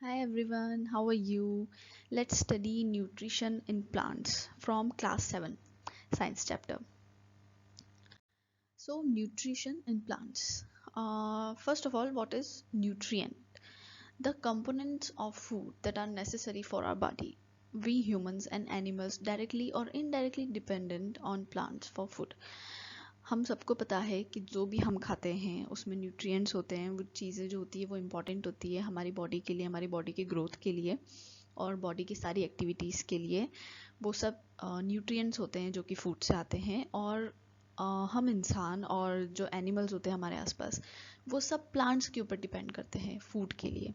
Hi everyone, how are you? Let's study nutrition in plants from class 7, science chapter. So, nutrition in plants. First of all, what is nutrient? The components of food that are necessary for our body. We humans and animals directly or indirectly dependent on plants for food. हम सबको पता है कि जो भी हम खाते हैं उसमें न्यूट्रिएंट्स होते हैं, वो चीज़ें जो होती है वो इम्पॉर्टेंट होती है हमारी बॉडी के लिए, हमारी बॉडी के ग्रोथ के लिए और बॉडी की सारी एक्टिविटीज़ के लिए। वो सब न्यूट्रिएंट्स होते हैं जो कि फूड से आते हैं और हम इंसान और जो एनिमल्स होते हैं हमारे आसपास वो सब प्लांट्स के ऊपर डिपेंड करते हैं फूड के लिए,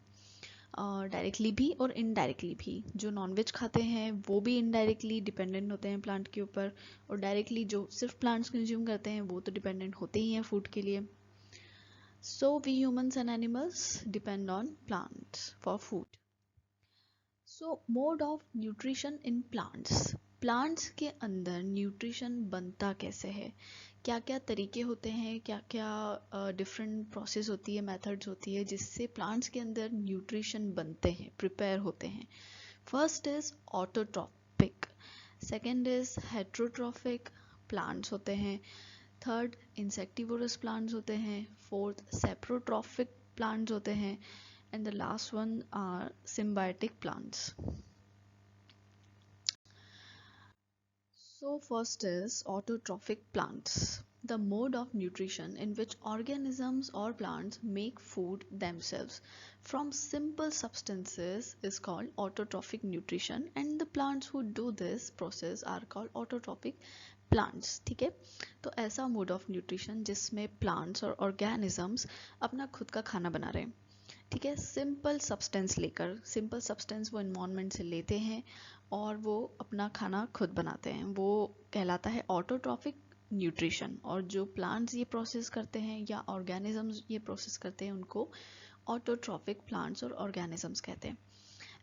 डायरेक्टली भी और इनडायरेक्टली भी। जो नॉनवेज खाते हैं वो भी इनडायरेक्टली डिपेंडेंट होते हैं प्लांट के ऊपर, और डायरेक्टली जो सिर्फ प्लांट्स कंज्यूम करते हैं वो तो डिपेंडेंट होते ही हैं फूड के लिए। So we humans and animals depend on plants for food. So mode of nutrition in plants. Plants के अंदर न्यूट्रिशन बनता कैसे है, क्या क्या तरीके होते हैं, क्या क्या डिफरेंट प्रोसेस होती है, मेथड्स होती है जिससे प्लांट्स के अंदर न्यूट्रिशन बनते हैं, प्रिपेयर होते हैं। First is autotrophic, second is heterotrophic plants होते हैं, थर्ड इंसेक्टिवोरस प्लांट्स होते हैं, फोर्थ सेप्रोट्रॉफिक प्लांट्स होते हैं, and the last one are symbiotic plants. So first is autotrophic plants, the mode of nutrition in which organisms or plants make food themselves from simple substances is called autotrophic nutrition, and the plants who do this process are called autotrophic plants. ठीक है, तो ऐसा mode of nutrition जिसमें plants और organisms अपना खुद का खाना बना रहे हैं। ठीक है, सिंपल सब्सटेंस लेकर, सिंपल सब्सटेंस वो इन्वायरमेंट से लेते हैं और वो अपना खाना खुद बनाते हैं, वो कहलाता है ऑटोट्रॉफिक न्यूट्रिशन। और जो प्लांट्स ये प्रोसेस करते हैं या ऑर्गेनिजम्स ये प्रोसेस करते हैं उनको ऑटोट्रॉफिक प्लांट्स और ऑर्गेनिजम्स कहते हैं।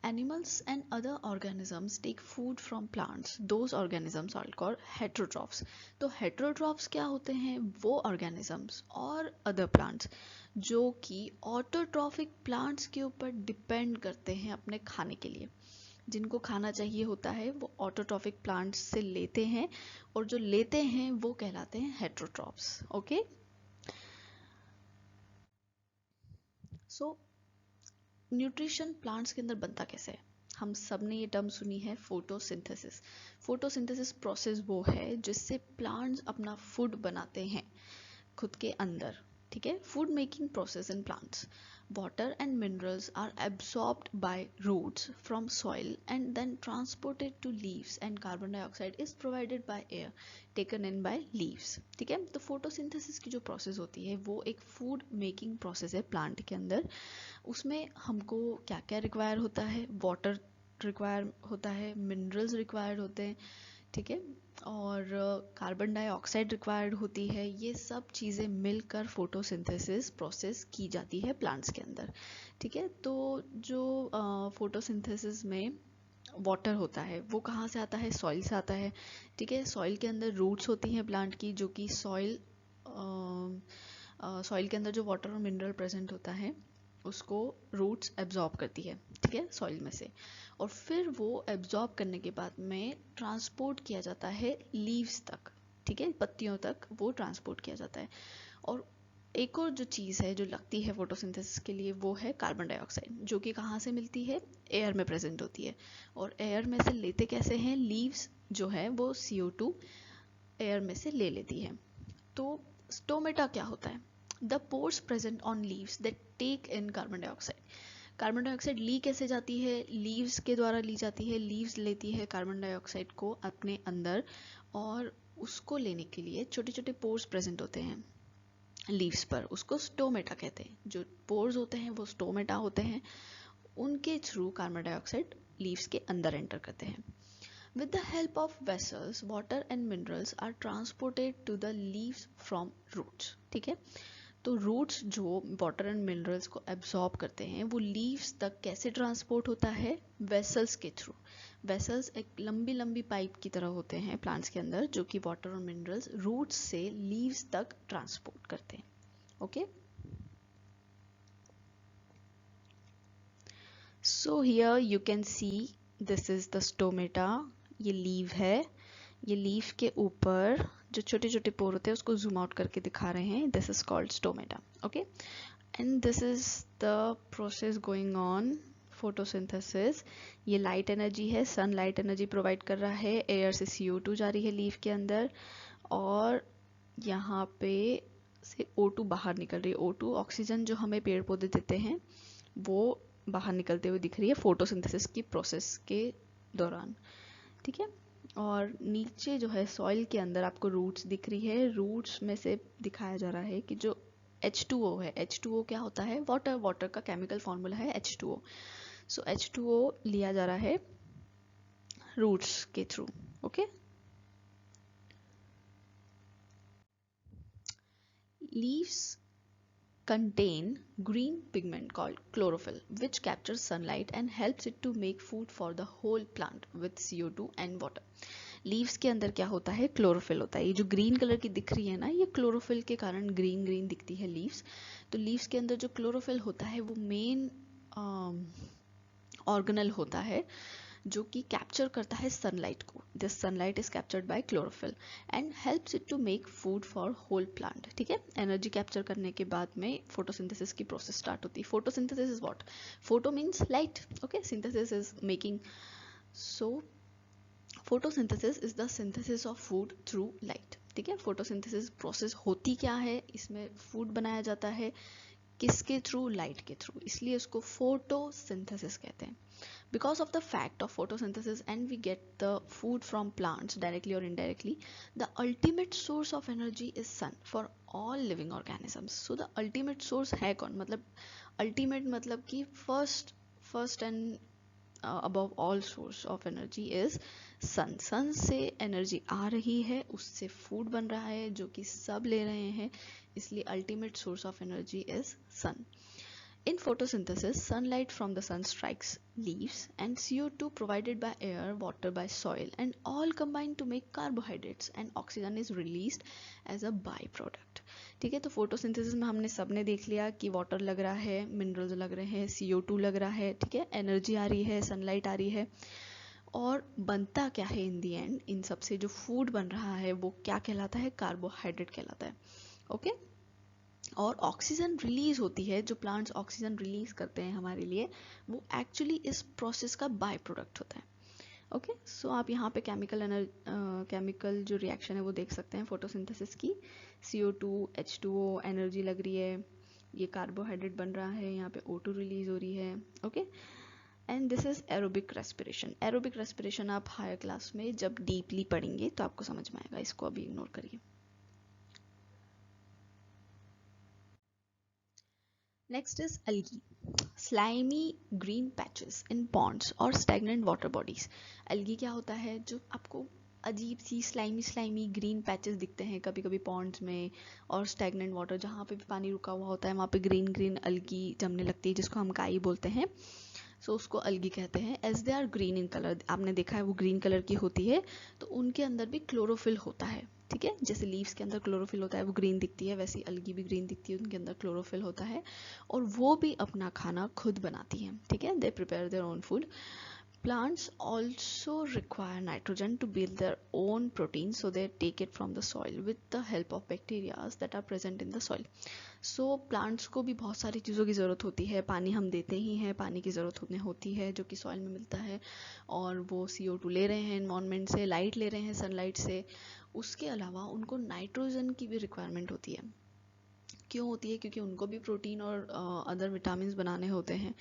Animals and other organisms take food from plants. Those organisms are called heterotrophs. तो heterotrophs क्या होते हैं? वो organisms और other plants जो कि autotrophic plants के ऊपर depend करते हैं अपने खाने के लिए। जिनको खाना चाहिए होता है वो autotrophic plants से लेते हैं, और जो लेते हैं वो कहलाते हैं heterotrophs. ओके, सो न्यूट्रिशन प्लांट्स के अंदर बनता कैसे है? हम सब ने ये टर्म सुनी है, फोटोसिंथेसिस। फोटोसिंथेसिस प्रोसेस वो है जिससे प्लांट्स अपना फूड बनाते हैं खुद के अंदर। ठीक है, food making process in plants, water and minerals are absorbed by roots from soil and then transported to leaves, and carbon dioxide is provided by air taken in by leaves. ठीक है, तो फोटोसिंथेसिस की जो process होती है वो एक food making process है प्लांट के अंदर। उसमें हमको क्या क्या रिक्वायर होता है? वाटर रिक्वायर होता है, मिनरल्स रिक्वायर्ड होते हैं, ठीक है, और कार्बन डाइऑक्साइड रिक्वायर्ड होती है। ये सब चीज़ें मिलकर फोटोसिंथेसिस प्रोसेस की जाती है प्लांट्स के अंदर। ठीक है, तो जो फोटोसिंथेसिस में वाटर होता है वो कहाँ से आता है? सॉइल से आता है। ठीक है, सॉइल के अंदर रूट्स होती हैं प्लांट की, जो कि सॉइल के अंदर जो वाटर और मिनरल प्रेजेंट होता है उसको रूट्स एब्जॉर्ब करती है, ठीक है, सॉइल में से। और फिर वो एब्जॉर्ब करने के बाद में ट्रांसपोर्ट किया जाता है लीव्स तक। ठीक है, पत्तियों तक वो ट्रांसपोर्ट किया जाता है। और एक और जो चीज़ है जो लगती है फोटोसिंथेसिस के लिए वो है कार्बन डाइऑक्साइड, जो कि कहाँ से मिलती है? एयर में प्रेजेंट होती है। और एयर में से लेते कैसे हैं? लीव्स जो है वो CO2 एयर में से ले लेती है। तो स्टोमेटा क्या होता है? The pores present on leaves that take in carbon dioxide. Carbon dioxide ली कैसे जाती है? लीव्स के द्वारा ली जाती है। लीव्स लेती है कार्बन डाइऑक्साइड को अपने अंदर, और उसको लेने के लिए छोटे छोटे पोर्स प्रेजेंट होते हैं लीव्स पर, उसको स्टोमेटा कहते हैं। जो पोर्स होते हैं वो स्टोमेटा होते हैं, उनके थ्रू कार्बन डाइऑक्साइड लीव्स के अंदर एंटर करते हैं। With the help of vessels, water and minerals are transported to the leaves from roots. ठीक है, तो रूट्स जो वाटर एंड मिनरल्स को एब्जॉर्ब करते हैं वो लीव्स तक कैसे ट्रांसपोर्ट होता है? वेसल्स के थ्रू। वेसल्स एक लंबी लंबी पाइप की तरह होते हैं प्लांट्स के अंदर, जो कि वाटर और मिनरल्स रूट्स से लीव्स तक ट्रांसपोर्ट करते हैं। Okay, so here you can see this is the stomata. ये लीव है. ये लीफ के ऊपर जो छोटे छोटे पोर होते हैं उसको जूम आउट करके दिखा रहे हैं. This is called stomata. Okay, and this is the process going on, photosynthesis. ये लाइट एनर्जी है, सन लाइट एनर्जी प्रोवाइड कर रहा है. एयर से CO2 जा रही है लीफ के अंदर, और यहाँ पे से O2 बाहर निकल रही है. O2 ऑक्सीजन जो हमें पेड़ पौधे देते हैं वो बाहर निकलते हुए दिख रही है फोटोसिंथेसिस की प्रोसेस के दौरान. ठीक है, और नीचे जो है सॉइल के अंदर आपको रूट्स दिख रही है. रूट्स में से दिखाया जा रहा है कि जो H2O है, H2O क्या होता है? वाटर. वाटर का केमिकल फॉर्मूला है H2O. सो H2O लिया जा रहा है रूट्स के through. Okay, leaves contain green pigment called chlorophyll which captures sunlight and helps it to make food for the whole plant with CO2 and water. Leaves के अंदर क्या होता है? क्लोरोफिल होता है. ये जो ग्रीन कलर की दिख रही है ना, ये क्लोरोफिल के कारण ग्रीन ग्रीन दिखती है लीव्स. तो लीव्स के अंदर जो क्लोरोफिल होता है वो मेन ऑर्गेनल होता है जो कि कैप्चर करता है सनलाइट को. This sunlight is captured by chlorophyll and helps it to make food for whole plant. ठीक है, एनर्जी कैप्चर करने के बाद में फोटोसिंथेसिस की प्रोसेस स्टार्ट होती है. Photosynthesis is what? Photo means light. Okay, synthesis is making. So photosynthesis is the synthesis of food through light. ठीक है, फोटोसिंथेसिस प्रोसेस होती क्या है? इसमें फूड बनाया जाता है किसके थ्रू? लाइट के थ्रू. इसलिए उसको फोटोसिंथेसिस कहते हैं. Because of the fact of photosynthesis and we get the food from plants directly or indirectly, the ultimate source of energy is sun for all living organisms. So the ultimate source है कौन? मतलब ultimate मतलब कि first and above all source of energy is sun. sun से energy आ रही है, उससे food बन रहा है जो कि सब ले रहे हैं, इसलिए ultimate source of energy is sun. In photosynthesis, sunlight from the sun strikes leaves and CO2 provided by air, water by soil, and all combine to make carbohydrates, and oxygen is released as a byproduct. ठीक है, तो photosynthesis में हमने सबने देख लिया कि water लग रहा है, मिनरल्स लग रहे हैं, CO2 लग रहा है. ठीक है, एनर्जी आ रही है, सनलाइट आ रही है, और बनता क्या है इन दी एंड? इन सबसे जो फूड बन रहा है वो क्या कहलाता है? कार्बोहाइड्रेट कहलाता है. ओके, और ऑक्सीजन रिलीज होती है, जो प्लांट्स ऑक्सीजन रिलीज करते हैं हमारे लिए, वो एक्चुअली इस प्रोसेस का बाय प्रोडक्ट होता है. ओके, सो आप यहाँ पे केमिकल जो रिएक्शन है वो देख सकते हैं फोटोसिंथेसिस की. CO2, H2O, एनर्जी लग रही है, ये कार्बोहाइड्रेट बन रहा है, यहाँ पे O2 रिलीज हो रही है. Okay, and this is aerobic respiration. Aerobic respiration आप हायर क्लास में जब डीपली पढ़ेंगे तो आपको समझ में आएगा, इसको अभी इग्नोर करिए. Next is algae. Slimy green patches in ponds or stagnant water bodies. Algae क्या होता है? जो आपको अजीब सी स्लाइमी ग्रीन पैचेस दिखते हैं कभी कभी पॉन्ड्स में, और स्टैगनेंट वाटर जहाँ पे भी पानी रुका हुआ होता है वहाँ पे ग्रीन ग्रीन अलगी जमने लगती है जिसको हम काई बोलते हैं. सो उसको अलगी कहते हैं. As they are green in colour, आपने देखा है वो ग्रीन कलर की होती है, तो उनके अंदर भी क्लोरोफिल होता है. ठीक है, जैसे लीव्स के अंदर क्लोरोफिल होता है वो ग्रीन दिखती है, वैसे अलगी भी ग्रीन दिखती है, उनके अंदर क्लोरोफिल होता है, और वो भी अपना खाना खुद बनाती हैं. ठीक है, they prepare their own food. Plants also require nitrogen to build their own protein, so they take it from the soil with the help of bacteria that are present in the soil. So plants को भी बहुत सारी चीज़ों की ज़रूरत होती है. पानी हम देते ही हैं, पानी की ज़रूरत होती है जो कि सॉइल में मिलता है, और वो CO2 ले रहे हैं एनवायरनमेंट से, लाइट ले रहे हैं सनलाइट से. उसके अलावा उनको नाइट्रोजन की भी रिक्वायरमेंट होती है. क्यों होती है? क्योंकि उनको भी प्रोटीन और अदर विटामिन बनाने होते हैं.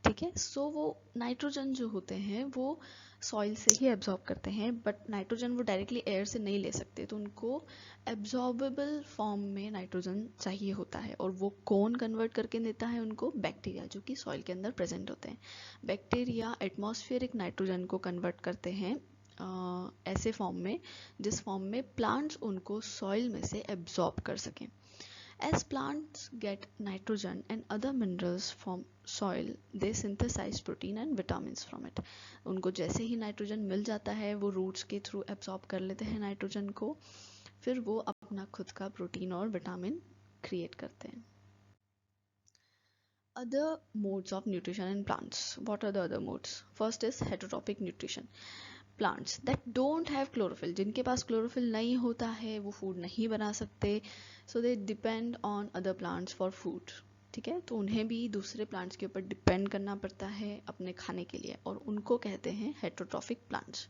ठीक है, सो वो नाइट्रोजन जो होते हैं वो सॉइल से ही एब्जॉर्ब करते हैं, बट नाइट्रोजन वो डायरेक्टली एयर से नहीं ले सकते, तो उनको एब्जॉर्बेबल फॉर्म में नाइट्रोजन चाहिए होता है, और वो कौन कन्वर्ट करके देता है उनको? बैक्टीरिया, जो कि सॉइल के अंदर प्रेजेंट होते हैं. बैक्टीरिया एटमॉस्फेरिक नाइट्रोजन को कन्वर्ट करते हैं ऐसे फॉर्म में जिस फॉर्म में प्लांट्स उनको सॉइल में से एब्जॉर्ब कर सकें. As plants get nitrogen and other minerals from soil, they synthesize protein and vitamins from it. उनको जैसे ही नाइट्रोजन मिल जाता है वो रूट्स के थ्रू एब्जॉर्ब कर लेते हैं नाइट्रोजन को, फिर वो अपना खुद का प्रोटीन और विटामिन क्रिएट करते हैं. Other modes of nutrition in plants. What are the other modes? First is heterotrophic nutrition. Plants that don't have chlorophyll, जिनके पास chlorophyll नहीं होता है वो food नहीं बना सकते, so they depend on other plants for food. ठीक है, तो उन्हें भी दूसरे प्लांट्स के ऊपर डिपेंड करना पड़ता है अपने खाने के लिए, और उनको कहते हैं हेटरोट्रॉफिक प्लांट्स,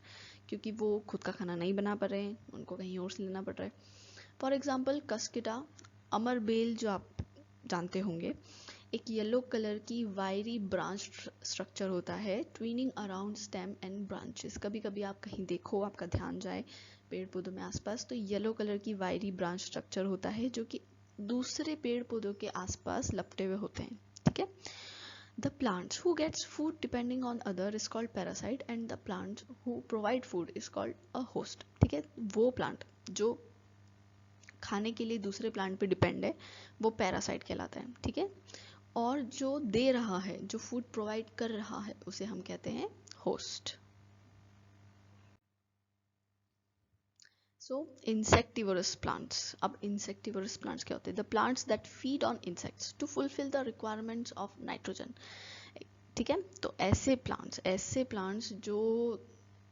क्योंकि वो खुद का खाना नहीं बना पा रहे हैं, उनको कहीं और से लेना पड़ रहा है. फॉर एग्जाम्पल कस्किटा, अमर बेल जो आप जानते होंगे, एक येलो कलर की वायरी ब्रांच स्ट्रक्चर होता है twinning around stem and branches. कभी कभी आप कहीं देखो, आपका ध्यान जाए पेड़ पौधों में आसपास, तो येलो कलर की वायरी ब्रांच स्ट्रक्चर होता है जो कि दूसरे पेड़ पौधों के आसपास लपटे हुए होते हैं. ठीक है, the plants who gets food depending on other is called parasite and the plants who provide food is called a host. ठीक है, वो प्लांट जो खाने के लिए दूसरे प्लांट पे डिपेंड है वो पैरासाइट कहलाता है. ठीक है, और जो दे रहा है, जो फूड प्रोवाइड कर रहा है, उसे हम कहते हैं होस्ट. So insectivorous plants. अब इंसेक्टिवरस प्लांट्स क्या होते हैं? The plants that feed on insects to fulfil the requirements of nitrogen. ठीक है, तो ऐसे प्लांट्स जो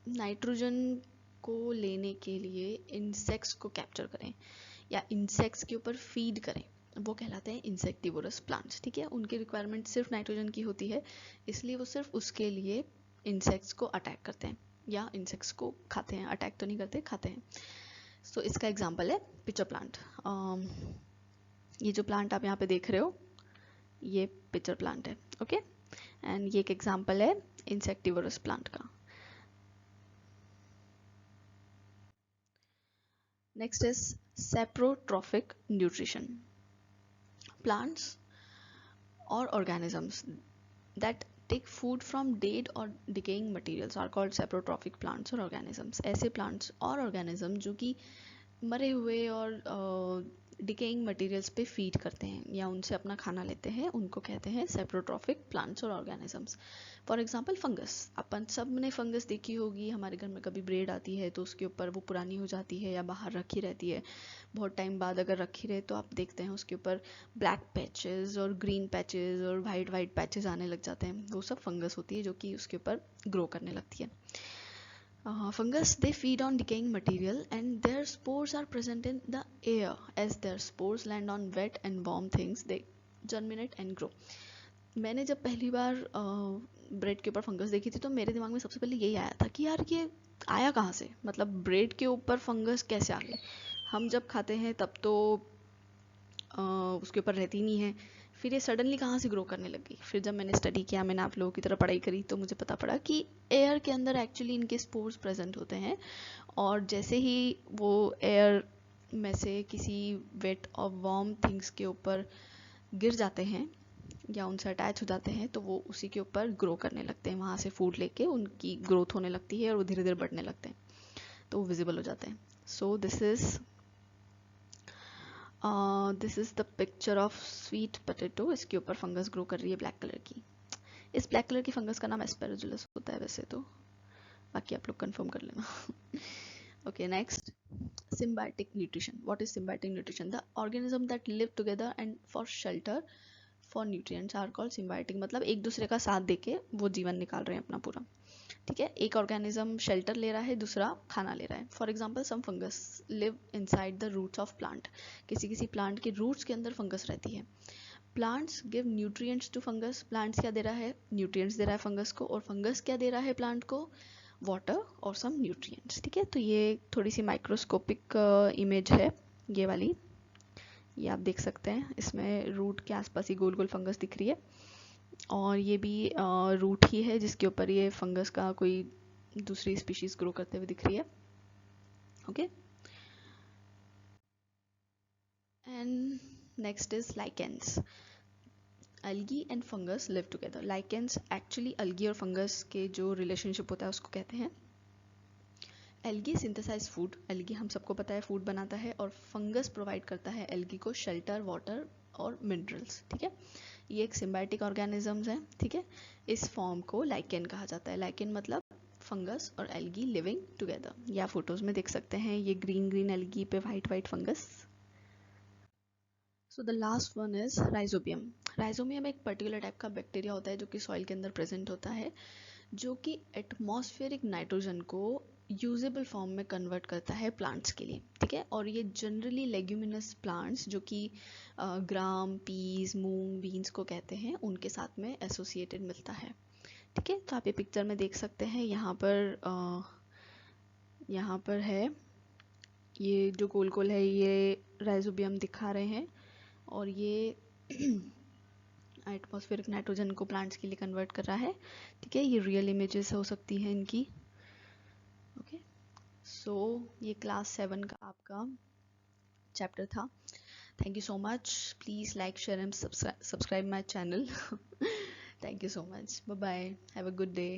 नाइट्रोजन को लेने के लिए इंसेक्ट्स को कैप्चर करें या इंसेक्ट्स के ऊपर फीड करें, वो कहलाते हैं इंसेक्टिवोरस प्लांट्स. ठीक है, उनकी रिक्वायरमेंट सिर्फ नाइट्रोजन की होती है, इसलिए वो सिर्फ उसके लिए इंसेक्ट्स को अटैक करते हैं या इंसेक्ट्स को खाते हैं. अटैक तो नहीं करते, खाते हैं. सो इसका एग्जांपल है पिचर प्लांट. ये जो प्लांट आप यहाँ पे देख रहे हो, ये पिचर प्लांट है. ओके, एंड ये एक एग्जांपल है इंसेक्टिवोरस प्लांट का. Next is saprotrophic nutrition. Plants or organisms that take food from dead or decaying materials are called saprotrophic plants or organisms. ऐसे plants और organism जो कि मरे हुए और डिकेइंग मटेरियल्स पे फीड करते हैं या उनसे अपना खाना लेते हैं, उनको कहते हैं सेप्रोट्रॉफिक प्लांट्स और ऑर्गेनिजम्स. For example fungus. अपन सब ने फंगस देखी होगी, हमारे घर में कभी ब्रेड आती है तो उसके ऊपर वो पुरानी हो जाती है या बाहर रखी रहती है, बहुत टाइम बाद अगर रखी रहे तो आप देखते हैं उसके ऊपर ब्लैक पैचेस और ग्रीन पैचेस और वाइट वाइट पैचेस आने लग जाते हैं. वो सब फंगस होती है जो कि उसके ऊपर ग्रो करने लगती है. Fungus, they feed on decaying material and their spores are present in the air. As their spores land on wet and warm things, they germinate and grow. मैंने जब पहली बार ब्रेड के ऊपर फंगस देखी थी तो मेरे दिमाग में सबसे पहले यही आया था कि यार ये आया कहाँ से, मतलब ब्रेड के ऊपर फंगस कैसे आ गए. हम जब खाते हैं तब तो उसके ऊपर रहती नहीं है, फिर ये सडनली कहाँ से ग्रो करने लगी. फिर जब मैंने स्टडी किया, मैंने आप लोगों की तरह पढ़ाई करी, तो मुझे पता पड़ा कि एयर के अंदर एक्चुअली इनके स्पोर्स प्रेजेंट होते हैं, और जैसे ही वो एयर में से किसी वेट और वार्म थिंग्स के ऊपर गिर जाते हैं या उनसे अटैच हो जाते हैं तो वो उसी के ऊपर ग्रो करने लगते हैं. वहाँ से फूड लेके उनकी ग्रोथ होने लगती है और वो धीरे धीरे बढ़ने लगते हैं, तो वो विजिबल हो जाते हैं. So this is the picture of sweet potato. इसके ऊपर फंगस ग्रो कर रही है ब्लैक कलर की. इस ब्लैक कलर की फंगस का नाम एस्पेराजुलस होता है वैसे तो, बाकी आप लोग कंफर्म कर लेना. Okay, next, symbiotic nutrition. What is symbiotic nutrition? The organism that live together and for shelter for nutrients are called symbiotic. मतलब एक दूसरे का साथ देके वो जीवन निकाल रहे हैं अपना पूरा. ठीक है, एक ऑर्गेनिज्म शेल्टर ले रहा है, दूसरा खाना ले रहा है. For example some fungus live inside the roots of plant. किसी किसी प्लांट के रूट्स के अंदर फंगस रहती है. Plants give nutrients to fungus. Plants क्या दे रहा है? न्यूट्रिएंट्स दे रहा है फंगस को. और फंगस क्या दे रहा है प्लांट को? वाटर और सम न्यूट्रिएंट्स. ठीक है, तो ये थोड़ी सी माइक्रोस्कोपिक इमेज है ये वाली, ये आप देख सकते हैं. इसमें रूट के आसपास ही गोल गोल फंगस दिख रही है, और ये भी रूट ही है जिसके ऊपर ये फंगस का कोई दूसरी स्पीशीज ग्रो करते हुए दिख रही है. Okay, and next is lichens. algae and fungus live together. Lichens actually algae और फंगस के जो रिलेशनशिप होता है उसको कहते हैं. algae synthesise food. algae हम सबको पता है फूड बनाता है, और फंगस प्रोवाइड करता है algae को शेल्टर, वाटर और मिनरल्स. ठीक है, ये एक सिम्बायोटिक ऑर्गेनिजम्स हैं. ठीक है, इस फॉर्म को लाइकेन कहा जाता है. लाइकेन मतलब फंगस और algae लिविंग टुगेदर. या फोटोज में देख सकते हैं ये ग्रीन ग्रीन algae पे white white fungus. So the last one is rhizobium. Rhizobium एक पर्टिकुलर टाइप का बैक्टीरिया होता है जो कि सॉइल के अंदर प्रेजेंट होता है, जो कि एटमॉस्फेरिक नाइट्रोजन को यूजेबल फॉर्म में कन्वर्ट करता है प्लांट्स के लिए, ठीक है। और ये जनरली लेग्यूमिनस प्लांट्स जो कि ग्राम, पीस, मूंग, बीन्स को कहते हैं, उनके साथ में एसोसिएटेड मिलता है, ठीक है। तो आप ये पिक्चर में देख सकते हैं, यहाँ पर है, ये जो गोल गोल है ये राइजोबियम दिखा रहे हैं, और ये एटमॉस्फेरिक नाइट्रोजन को प्लांट्स के लिए कन्वर्ट कर रहा है, ठीक है। ये रियल इमेजेस हो सकती हैं इनकी, ओके। सो ये क्लास 7 का आपका चैप्टर था। Thank you so much. Please like, share and subscribe my channel. Thank you so much. Bye bye. Have a good day.